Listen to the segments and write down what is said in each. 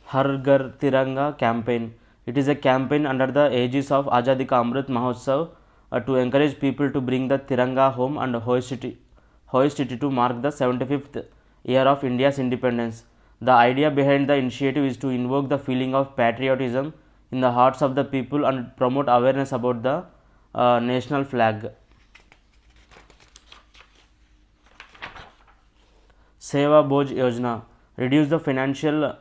Har Ghar Tiranga campaign. It is a campaign under the aegis of Azadi Ka Amrit Mahotsav to encourage people to bring the Tiranga home and hoist it to mark the 75th year of India's independence. The idea behind the initiative is to invoke the feeling of patriotism in the hearts of the people and promote awareness about the national flag. Seva Boj Yojana reduce the financial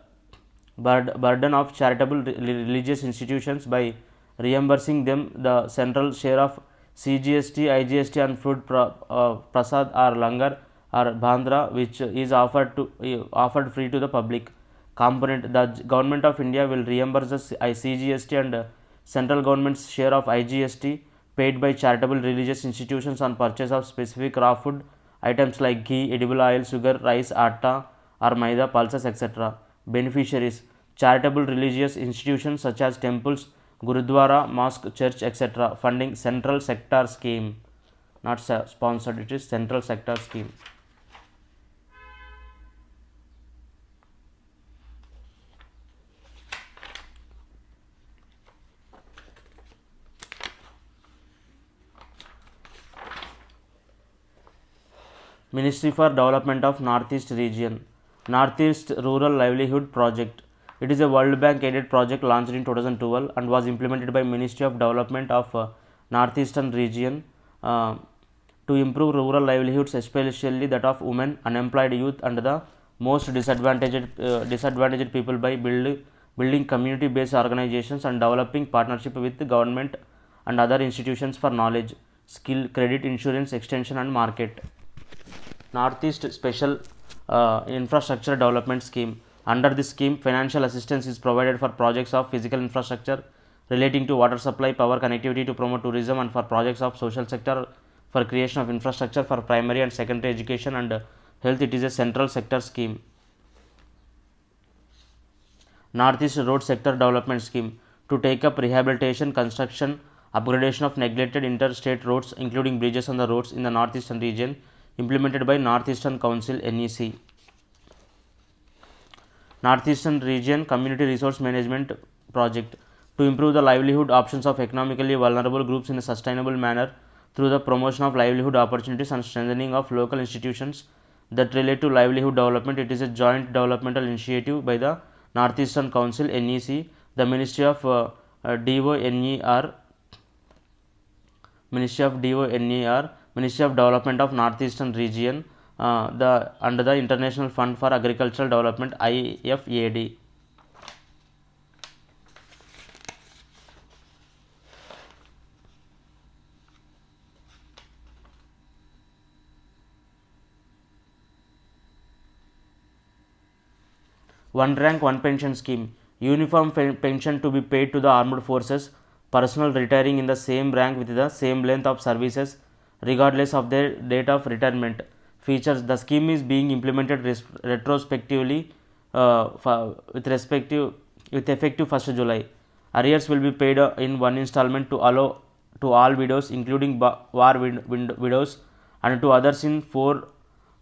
burden of charitable religious institutions by reimbursing them the central share of CGST, IGST and food prasad or langar or bandra, which is offered free to the public component. The government of India will reimburse the CGST and central government's share of IGST paid by charitable religious institutions on purchase of specific raw food items like ghee, edible oil, sugar, rice, atta or maida, pulses, etc. Beneficiaries: charitable religious institutions such as temples, gurudwara, mosque, church, etc. Funding: central sector scheme. Not sponsored, it is central sector scheme. Ministry for Development of Northeast Region. Northeast Rural Livelihood Project. It is a World Bank aided project launched in 2012 and was implemented by Ministry of Development of Northeastern Region to improve rural livelihoods, especially that of women, unemployed youth and the most disadvantaged people by building community based organizations and developing partnership with the government and other institutions for knowledge, skill, credit, insurance, extension and market. Northeast Special Infrastructure Development Scheme. Under this scheme, financial assistance is provided for projects of physical infrastructure relating to water supply, power connectivity to promote tourism, and for projects of social sector for creation of infrastructure for primary and secondary education and health. It is a central sector scheme. Northeast Road Sector Development Scheme to take up rehabilitation, construction, upgradation of neglected interstate roads, including bridges on the roads in the northeastern region, implemented by Northeastern Council (NEC). Northeastern Region Community Resource Management Project to improve the livelihood options of economically vulnerable groups in a sustainable manner through the promotion of livelihood opportunities and strengthening of local institutions that relate to livelihood development. It is a joint developmental initiative by the Northeastern Council (NEC), the Ministry of DONER, Ministry of DONER, Ministry of Development of Northeastern Region, under the International Fund for Agricultural Development (IFAD). One rank, one pension scheme. Uniform pension to be paid to the armed forces personnel retiring in the same rank with the same length of services regardless of their date of retirement. Features: the scheme is being implemented retrospectively with effective 1st July. Arrears will be paid in one installment to allow to all widows, including war widows, and to others in 4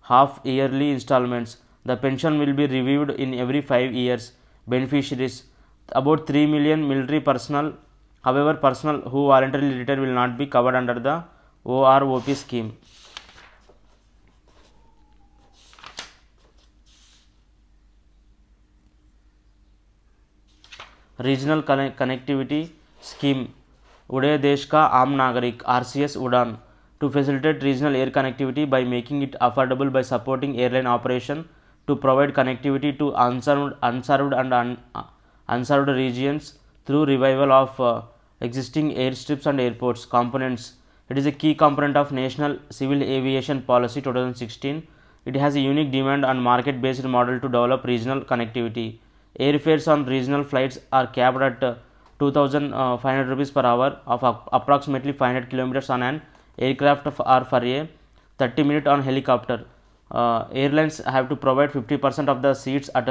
half-yearly installments. The pension will be reviewed in every 5 years. Beneficiaries: about 3 million military personnel. However, personnel who voluntarily retire will not be covered under the OROP scheme. Regional Connectivity Scheme Uday Desh Ka Aam Nagarik RCS Udan to facilitate regional air connectivity by making it affordable by supporting airline operation to provide connectivity to unserved and unserved regions through revival of existing airstrips and airports. Components: it is a key component of National Civil Aviation Policy 2016. It has a unique demand and market based model to develop regional connectivity. Airfares on regional flights are capped at 2,500 rupees per hour of approximately 500 kilometers on an aircraft or for a 30-minute on helicopter. Airlines have to provide 50% of the seats at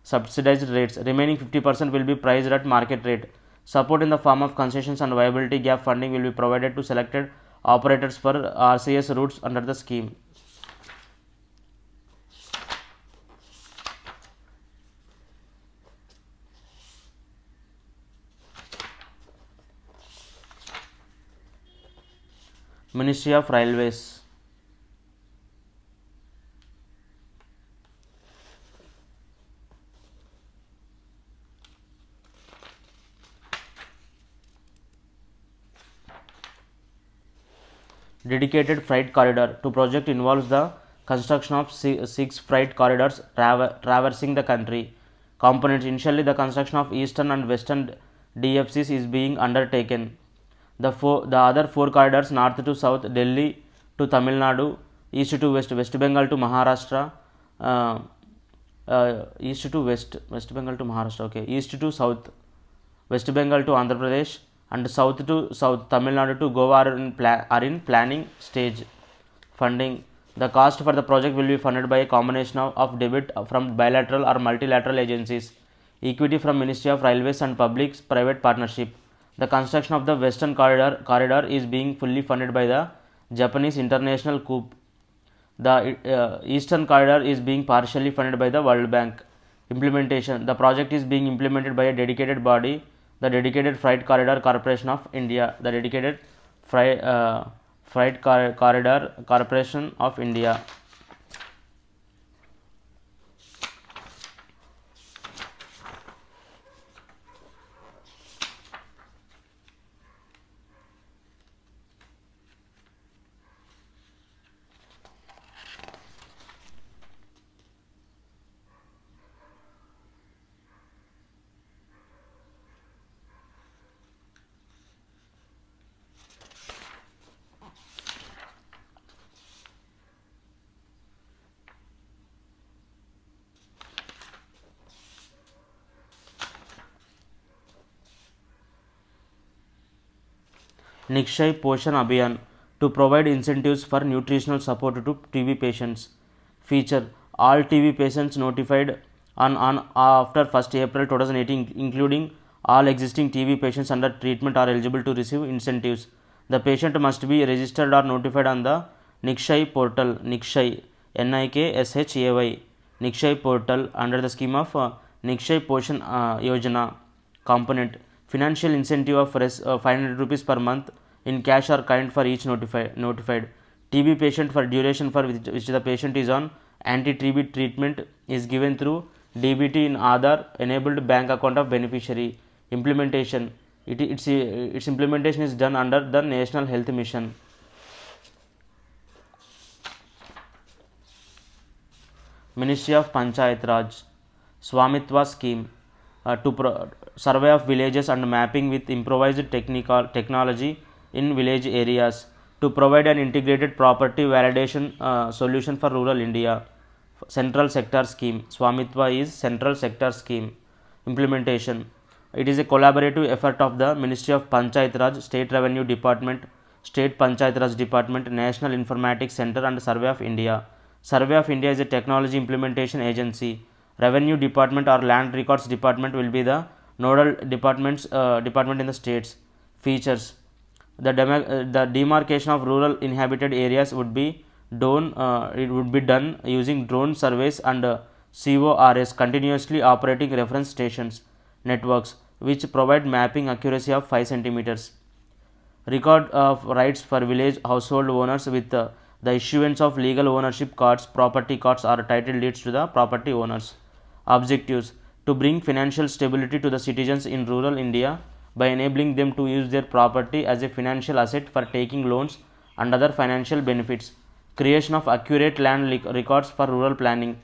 subsidized rates. Remaining 50% will be priced at market rate. Support in the form of concessions and viability gap funding will be provided to selected operators for RCS routes under the scheme. Ministry of Railways. Dedicated freight corridor to project involves the construction of six freight corridors traversing the country. Components: initially the construction of eastern and western DFCs is being undertaken. The other four corridors, north to south, Delhi to Tamil Nadu, east to West Bengal to Maharashtra, uh, east to West Bengal to Maharashtra, okay, east to south, West Bengal to Andhra Pradesh, and south to south, Tamil Nadu to Goa are in planning stage. Funding: the cost for the project will be funded by a combination of debit from bilateral or multilateral agencies, equity from Ministry of Railways, and public-private partnership. The construction of the Western corridor is being fully funded by the Japanese International Coup. The Eastern Corridor is being partially funded by the World Bank. Implementation: the project is being implemented by a dedicated body, the Dedicated Freight Corridor Corporation of India. The Dedicated Freight Corridor Corporation of India. Nikshay Poshan Abhiyan to provide incentives for nutritional support to TB patients. Feature: all TB patients notified on after 1st April 2018, including all existing TB patients under treatment, are eligible to receive incentives. The patient must be registered or notified on the Nikshay portal, Nikshay Nikshay Nikshay portal under the scheme of Nikshay Poshan Yojana. Component: financial incentive of 500 rupees per month in cash or kind for each notified TB patient for duration for which the patient is on anti-TB treatment is given through DBT in Aadhaar enabled bank account of beneficiary. Implementation: its implementation is done under the National Health Mission. Ministry of Panchayat Raj. Swamitva scheme to survey of villages and mapping with improvised technology in village areas to provide an integrated property validation solution for rural India. Central sector scheme. Swamitva is central sector scheme. Implementation: it is a collaborative effort of the Ministry of Panchayat Raj, State Revenue Department, State Panchayat Raj Department, National Informatics Center, and Survey of India. Survey of India is a technology implementation agency. Revenue Department or Land Records Department will be the nodal department in the states. Features: the demarcation of rural inhabited areas would be done using drone surveys and CORS, continuously operating reference stations networks, which provide mapping accuracy of 5 centimeters. Record of rights for village household owners with the issuance of legal ownership cards, property cards, or title deeds to the property owners. Objectives: to bring financial stability to the citizens in rural India by enabling them to use their property as a financial asset for taking loans and other financial benefits. Creation of accurate land records for rural planning.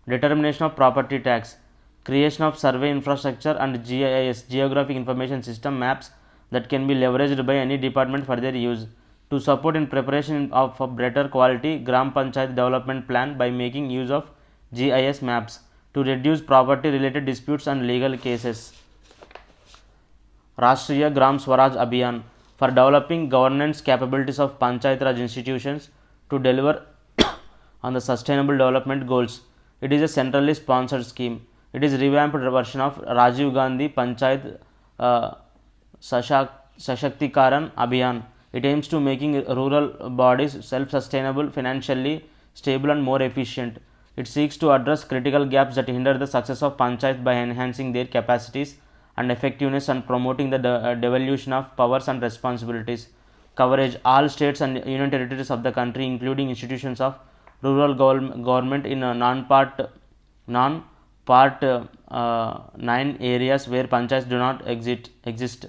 Determination of property tax. Creation of survey infrastructure and GIS, Geographic Information System maps that can be leveraged by any department for their use. To support in preparation of a better quality Gram Panchayat development plan by making use of GIS maps. To reduce property related disputes and legal cases. Rashtriya Gram Swaraj Abhiyan for developing governance capabilities of Panchayat Raj institutions to deliver on the sustainable development goals. It is a centrally sponsored scheme. It is a revamped version of Rajiv Gandhi Panchayat Sashaktikaran Abhiyan. It aims to making rural bodies self-sustainable, financially stable, and more efficient. It seeks to address critical gaps that hinder the success of panchayats by enhancing their capacities and effectiveness and promoting the devolution of powers and responsibilities. coverage all states and union territories of the country, including institutions of rural government in non-part 9 areas where panchayats do not exist.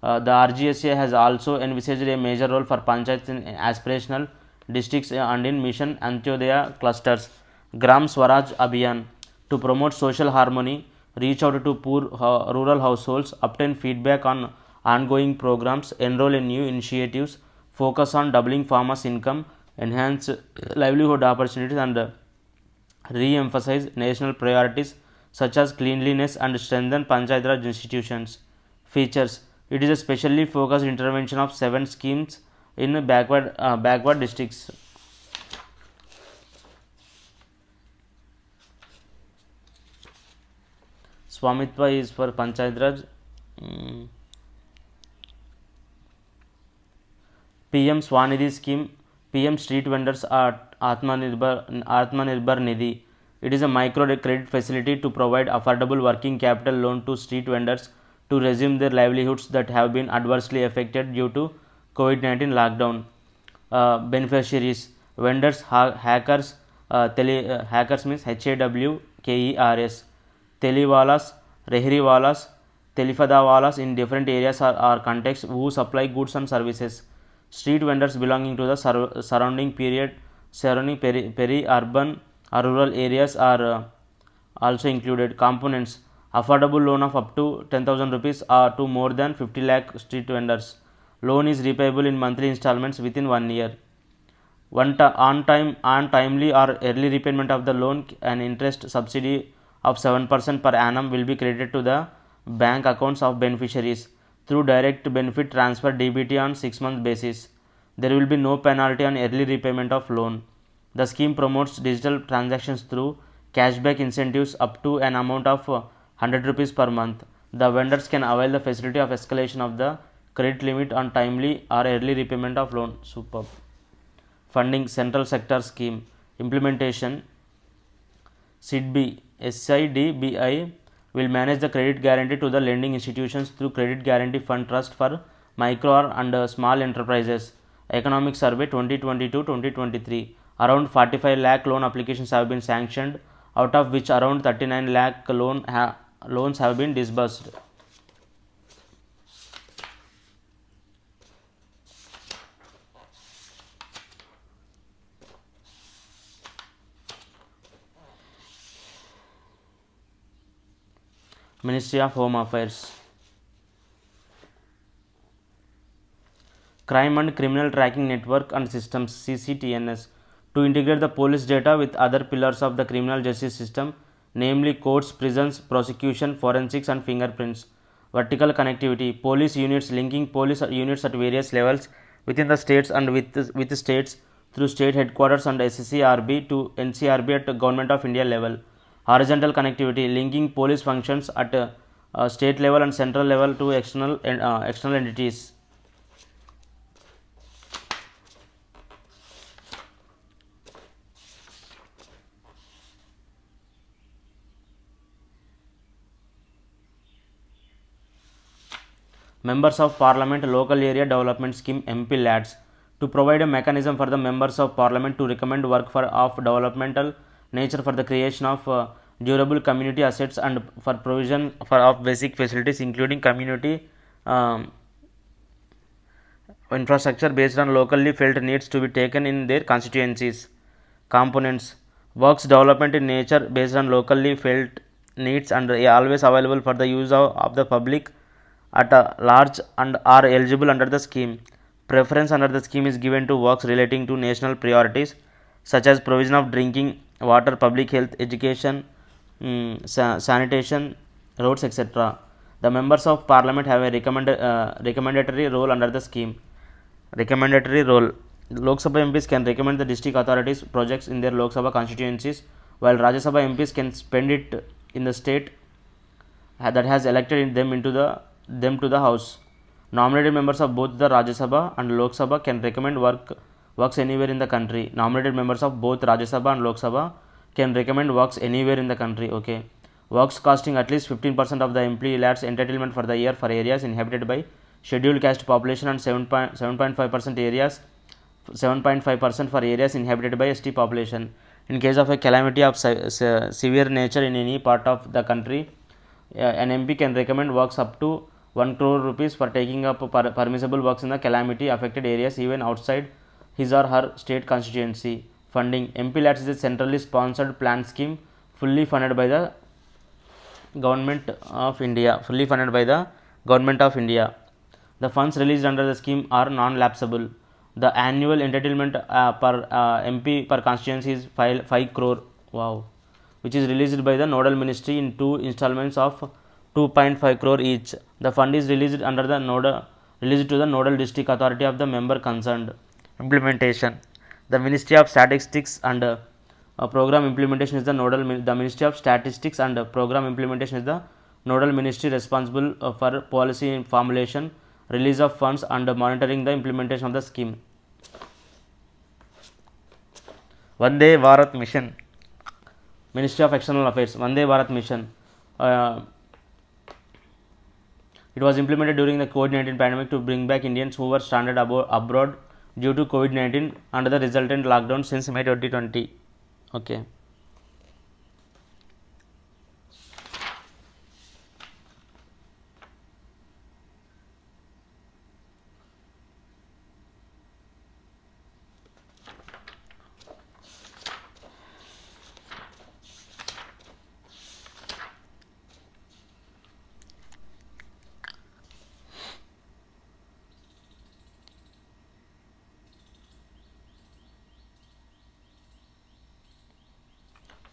The RGSA has also envisaged a major role for panchayats in aspirational districts and in mission Antyodaya clusters. Gram Swaraj Abhiyan to promote social harmony, reach out to poor rural households, obtain feedback on ongoing programs, enroll in new initiatives, focus on doubling farmers' income, enhance livelihood opportunities, and re-emphasize national priorities such as cleanliness and strengthen Panchayat Raj institutions. Features: it is a specially focused intervention of 7 schemes in backward districts. Swamitva is for Panchayat Raj. PM Swanidhi scheme, PM Street Vendors Atmanirbhar Nidhi. It is a micro credit facility to provide affordable working capital loan to street vendors to resume their livelihoods that have been adversely affected due to COVID-19 lockdown. Beneficiaries: vendors, hackers, hackers means HAWKERS, Teliwalas, Rehriwalas, Telifadawalas in different areas or contexts who supply goods and services. Street vendors belonging to the surrounding peri-urban or rural areas are also included. Components: affordable loan of up to 10,000 rupees to more than 50 lakh street vendors. Loan is repayable in monthly installments within 1 year. On timely or early repayment of the loan, an interest subsidy of 7% per annum will be credited to the bank accounts of beneficiaries through direct benefit transfer DBT on 6-month basis. There will be no penalty on early repayment of loan. The scheme promotes digital transactions through cashback incentives up to an amount of 100 rupees per month. The vendors can avail the facility of escalation of the credit limit on timely or early repayment of loan. Superb. Funding: central sector scheme. Implementation: SIDBI will manage the credit guarantee to the lending institutions through Credit Guarantee Fund Trust for micro and small enterprises. Economic Survey 2022-2023. Around 45 lakh loan applications have been sanctioned, out of which around 39 lakh loans have been disbursed. Ministry of Home Affairs. Crime and Criminal Tracking Network and Systems (CCTNS) to integrate the police data with other pillars of the criminal justice system, namely courts, prisons, prosecution, forensics, and fingerprints. Vertical connectivity: police units linking police units at various levels within the states and with states through state headquarters and SCRB to NCRB at Government of India level. Horizontal connectivity: linking police functions at state level and central level to external entities. Members of Parliament Local Area Development Scheme (MP LADS) to provide a mechanism for the members of Parliament to recommend work of developmental nature for the creation of durable community assets and for provision of basic facilities including community infrastructure based on locally felt needs to be taken in their constituencies. Components: works development in nature based on locally felt needs and always available for the use of the public at a large and are eligible under the scheme. Preference under the scheme is given to works relating to national priorities such as provision of drinking water, public health, education, sanitation, roads, etc. The members of Parliament have a recommendatory role under the scheme. Recommendatory role: Lok Sabha MPs can recommend the district authorities projects in their Lok Sabha constituencies, while Rajya Sabha MPs can spend it in the state that has elected them to the House. Nominated members of both the Rajya Sabha and Lok Sabha can recommend works anywhere in the country. Nominated members of both Rajya Sabha and Lok Sabha can recommend works anywhere in the country. Okay. Works costing at least 15% of the MP LAD's entitlement for the year for areas inhabited by scheduled caste population and 7.5% areas 7.5% for areas inhabited by ST population. In case of a calamity of severe nature in any part of the country, an MP can recommend works up to 1 crore rupees for taking up permissible works in the calamity affected areas even outside his or her state constituency. Funding. MP Lads is a centrally sponsored plan scheme fully funded by the Government of India. The funds released under the scheme are non-lapsable. The annual entitlement per MP per constituency is 5 crore. Wow. Which is released by the nodal ministry in 2 installments of 2.5 crore each. The fund is released to the nodal district authority of the member concerned. Implementation. The Ministry of Statistics and Program Implementation is the Ministry of Statistics and Program Implementation is the nodal ministry responsible for policy formulation, release of funds and monitoring the implementation of the scheme. Vande Bharat Mission. Ministry of External Affairs. Vande Bharat Mission. It was implemented during the COVID-19 pandemic to bring back Indians who were stranded abroad due to COVID-19 and the resultant lockdown since May 2020. Okay.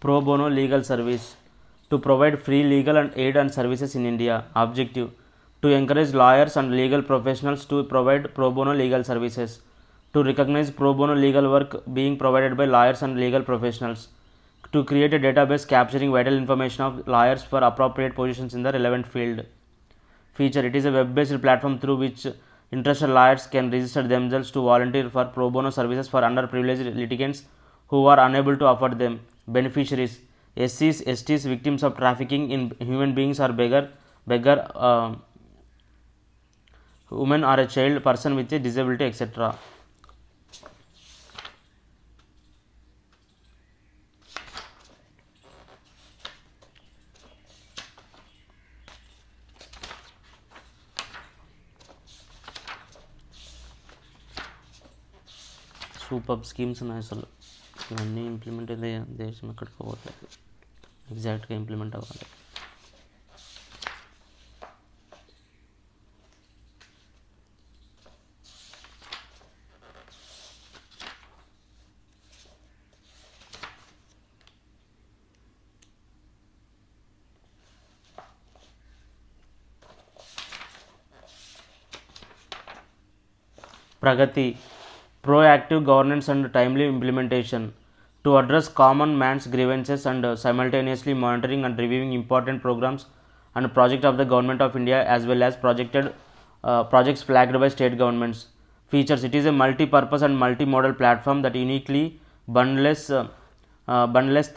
Pro bono legal service. To provide free legal and aid and services in India. Objective. To encourage lawyers and legal professionals to provide pro bono legal services. To recognize pro bono legal work being provided by lawyers and legal professionals. To create a database capturing vital information of lawyers for appropriate positions in the relevant field. Feature. It is a web-based platform through which interested lawyers can register themselves to volunteer for pro bono services for underprivileged litigants who are unable to afford them. Beneficiaries. SCs, STs, victims of trafficking in human beings or beggar, woman or a child, person with a disability, etc. Super schemes ఉన్నాయి అసలు ఇవన్నీ implement అయితే దేశం ఎక్కడికి పోవట్లేదు ఎగ్జాక్ట్గా implement అవ్వాలి. Pragati. Proactive governance and timely implementation. To address common man's grievances and simultaneously monitoring and reviewing important programs and projects of the Government of India as well as projects flagged by state governments. Features. It is a multi-purpose and multi-modal platform that uniquely bundles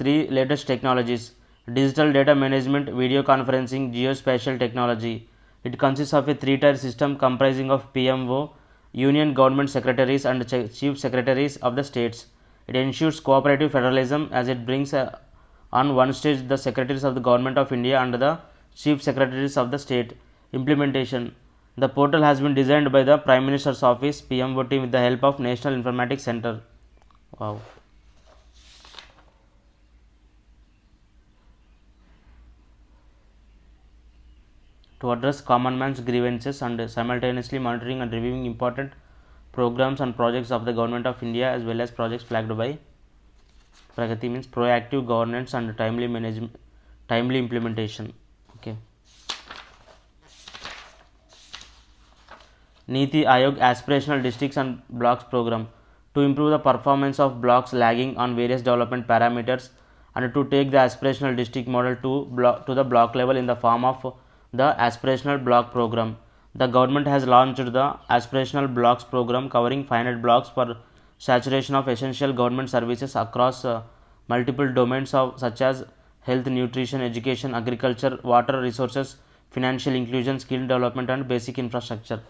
3 latest technologies: digital data management, video conferencing, geospatial technology. It consists of a 3-tier system comprising of PMO, Union Government Secretaries and Chief Secretaries of the states. It ensures cooperative federalism as it brings on one stage the Secretaries of the Government of India and the Chief Secretaries of the state. Implementation. The portal has been designed by the Prime Minister's Office PMO team with the help of National Informatics Center. Wow. To address common man's grievances and simultaneously monitoring and reviewing important programs and projects of the Government of India as well as projects flagged by Pragati means proactive governance and timely implementation. Okay. Niti Aayog Aspirational Districts and Blocks Program. To improve the performance of blocks lagging on various development parameters and to take the aspirational district model to the block level in the form of the Aspirational Block Program. The government has launched the Aspirational Blocks Program covering 500 blocks for saturation of essential government services across multiple domains such as health, nutrition, education, agriculture, water resources, financial inclusion, skill development and basic infrastructure.